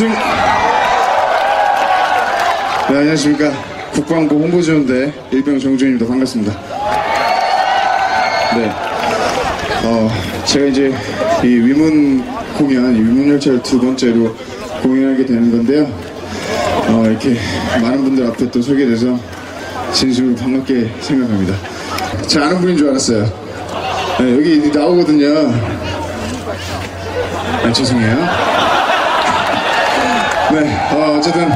네, 안녕하십니까. 국방부 홍보지원대 일병 정준입니다. 반갑습니다. 네, 제가 이제 이 위문 공연, 위문열차를 두 번째로 공연하게 되는 건데요. 이렇게 많은 분들 앞에 또 서게 돼서 진심으로 반갑게 생각합니다. 제 아는 분인 줄 알았어요. 네, 여기 나오거든요. 죄송해요. 네, 어쨌든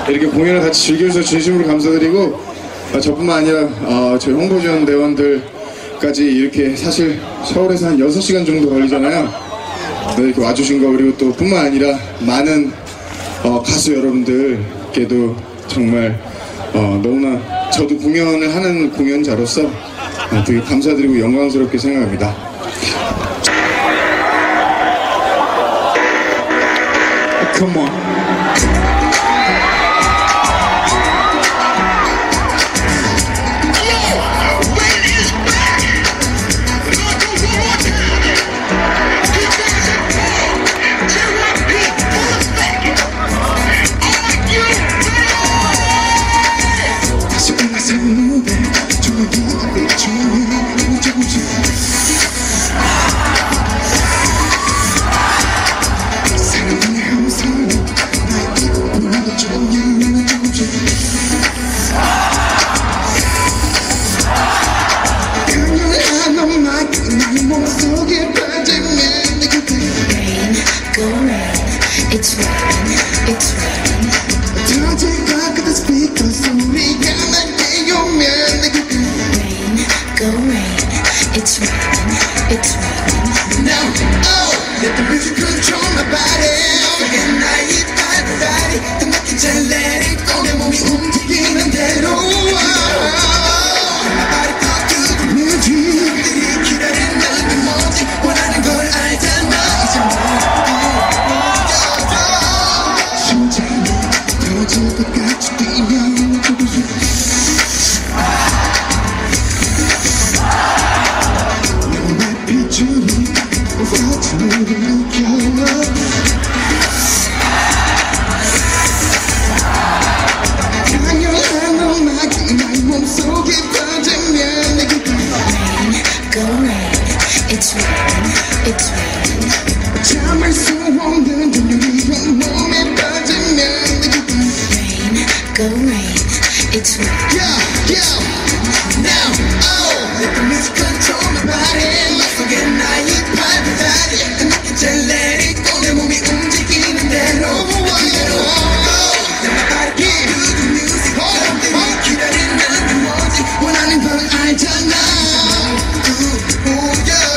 이렇게 공연을 같이 즐겨주셔서 진심으로 감사드리고, 저뿐만 아니라 저희 홍보지원 대원들까지 이렇게 사실 서울에서 한 6시간 정도 걸리잖아요. 네, 이렇게 와주신 거, 그리고 또 뿐만 아니라 많은 가수 여러분들께도 정말 너무나 저도 공연을 하는 공연자로서 되게 감사드리고 영광스럽게 생각합니다. Come on. It's raining, it's raining. Rain, go rain. It's raining, it's raining. Now, let the music control my body. And night, body. The night 잘 let it go. 내 몸이 움직이는 대로. My body talk to the music. 들이 기다리는 그 뭐지? 원하는 걸 알잖아. 이제 Go rain, it's raining, it's raining. 참을 수 없는 눈물이 몸에 빠지면 Rain, go rain, it's raining. Yeah. Now, let the music control my body. 속에 나의 발바닥이 늦게 잘 let it go. 내 몸이 움직이는 대로. Let my body get to the music. 사람들이 기다리는 게 뭐지? 원하는 걸 알잖아. Ooh, yeah.